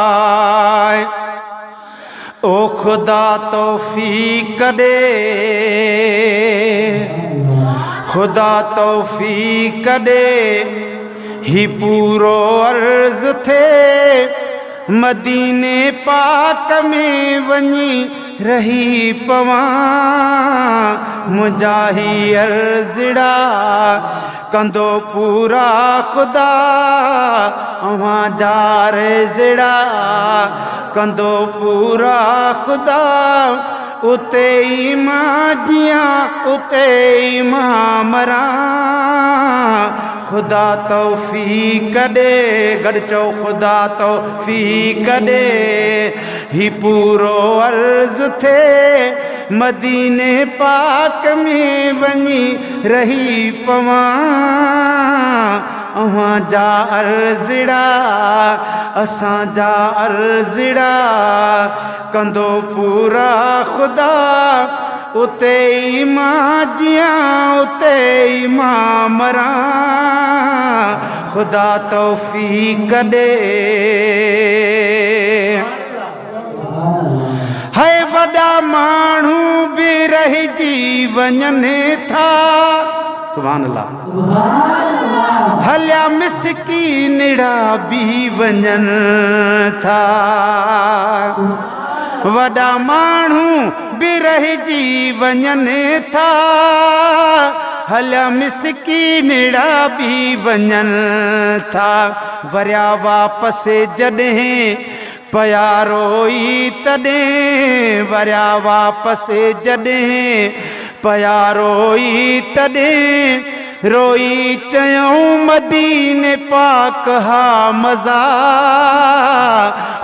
आए ओ खुदा तौफीक दे, खुदा तौफीक दे, ही पूरो अर्ज थे मदीने पाक में वनी रही पवां मुजाही अर्जड़ा कंदो पूरा खुदा अवां जार जड़ा कंदो पूरा खुदा उते मां जियां उते मां मरां खुदा तौफीक दे गॾु चओ खुदा तौफीक दे ही पूरो अर्ज थे मदीने पाक में वनी रही पवां अवां जा अर्जड़ा असां जा अर्जड़ा कंदो पूरा खुदा उते मां जियां उते मां मरां खुदा तौफीक दे है वॾा माण्हू भी रहिजी वञनि था सुभान अल्लाह हलिया मिसकीनड़ा भी वञनि था वॾा माण्हू भी रहिजी वञनि था हलिया मिसकीनड़ा भी वञनि था वरिया वापसि जॾहिं पया रोई तॾहिं वरिया वापसि जॾहिं पया रोई तॾहिं रोई चयूं मदीने पाक हा मज़ा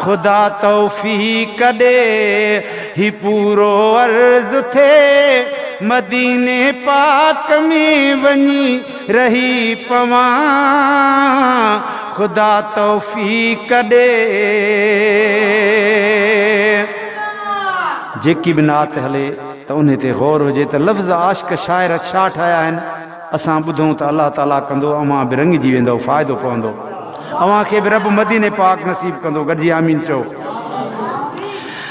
खुदा तौफीक दे ही पूरो अर्ज थे मदीने पाक में वनी रही पवां खुदा तौफीक दे जेकी भी नात हले तो उन्हें ते गौर हुजे तो लफ्ज़ आशिक शायर छा ठाया आहिनि असां ॿुधूं त अल्लाह ताला कंदो अवां बि रंगिजी वेंदो फ़ाइदो पवंदो अवां खे बि रब मदीने पाक नसीब कंदो गॾिजी आमीन चओ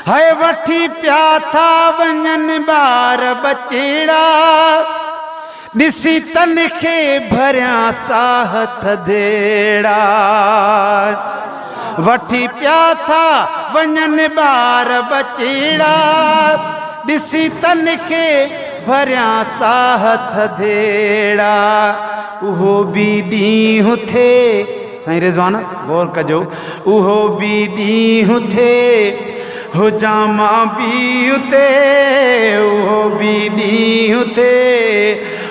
है वठी पिया था वञनि ॿार बचेड़ा ॾिसी तन खे भरियां साह थधेड़ा वठी पिया था वञनि ॿार बचेड़ा ॾिसी तन खे भरियां साह थधेड़ा उहो बि ॾींहुं थे साईं रिज़वान गौर कजो उहो बि ॾींहुं थे हुजा मां बि उते उहो बि ॾींहुं थे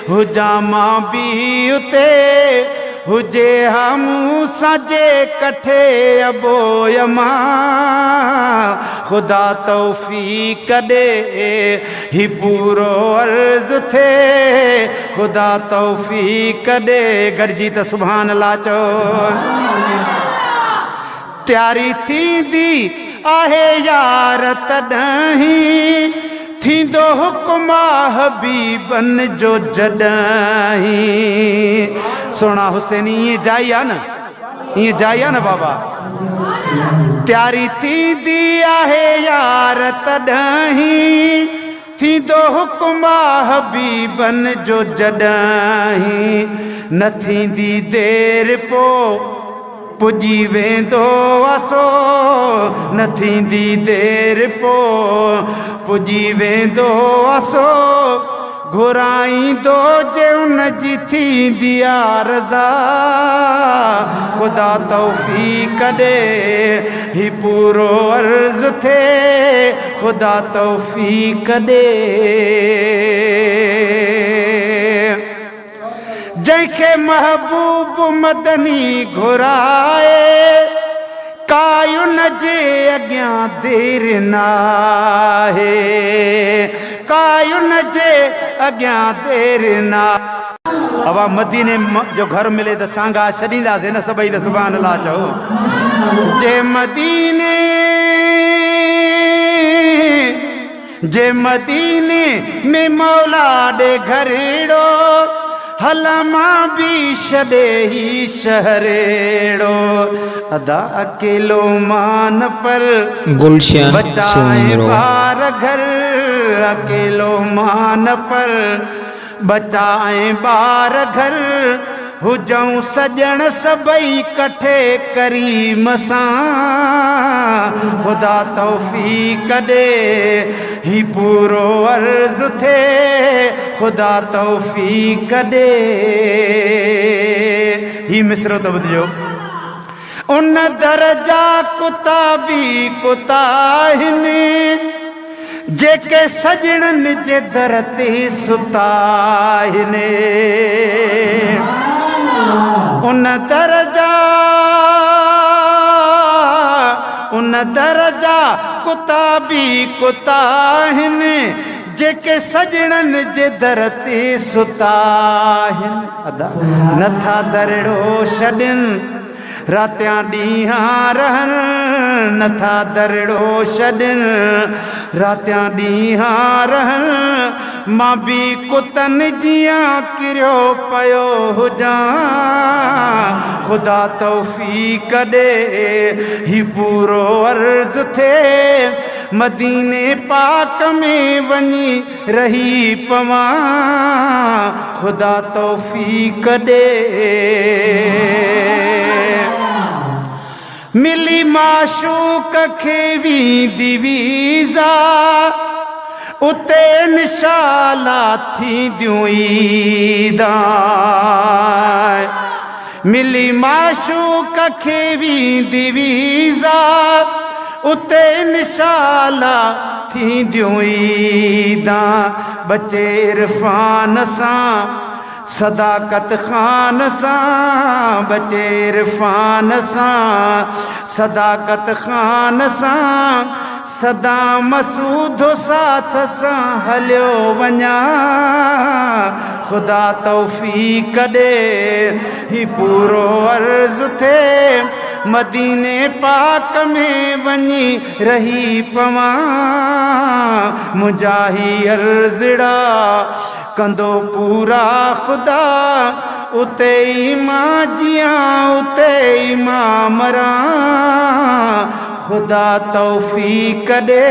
हुजा मां बि उते हुजे हा मूं सां जे कठे अबोयमा खुदा तौफीक दे ही पूरो अर्ज थे खुदा तौफीक दे गॾिजी त सुभान अल्लाह चओ तयारी थींदी आहे यार तॾहिं थींदो हुकुम हबीबन जो जॾहिं सोना हुसैन ईअं जाई आहे न ईअं जाई आहे न बाबा तयारी थींदी आहे यार तॾहिं थींदो हुकुम हबीबन जो जॾहिं न थींदी देरि पोइ पुॼी वेंदो असो न थींदी देरि पोइ पुॼी वेंदो असो घुराईंदो जे उन जी थींदी आहे रज़ा खुदा तौफीक दे ही पूरो अर्ज थे खुदा तौफीक दे जंहिंखे महबूब मदनी घुराए कायो न जे अॻियां देरि नाहे कायो न जे अॻियां देरि ना अवा मदीने जो घर मिले त सांगा छॾींदासीं न सभई त सुभान अल्लाह चओ जे मदीने में मौला ॾे घरेड़ो हलमा भी छॾे ही शहरेड़ो अदा अकेलो मान पर गुलशन बचाए बार घर अकेलो मान पर बचाए बार घर हुजऊं सजण सभई कठे करीम सां खुदा तौफीक दे ही पूरो अर्ज़ थे खुदा तौफीक दे ही मिसरो तो ॿुधिजो उन दरजा कुताबी कुताहिनी जेके सजणनि जे दर ते सुताहिनि उन दरजा कुताबी कुताहिनि जेके सजणनि जे दर ते सुताहिनि अदा नथा दरड़ो छॾनि रातियां ॾींहां रहनि नथा दरड़ो छॾनि रातियां ॾींहां रहनि मां बि कुतनि जियां किरियो पियो हुजां खुदा तौफीक ॾे ही पूरो अर्ज़ थिए मदीने पाक में वञी रही पवां खुदा तौफीक ॾे मिली माशूक खे वींदी वीज़ा उते इंशाअल्लाह थींदियूं ईदां मिली माशूक खे वींदी वीज़ा उते इंशाअल्लाह थींदियूं ईदां बचे इरफान सां सदाकत खान सां बचे इरफान सां सदाकत खान सां सदा मसूद साथ सां हलियो वञा खुदा तौफीक ॾे ही पूरो अर्ज़ थिए मदीने पाक में वञी रही पवां मुंहिंजा ही अर्ज़ड़ा कंदो पूरा खुदा उते ई मां जियां उते ई मां मरां खुदा तौफीक ॾे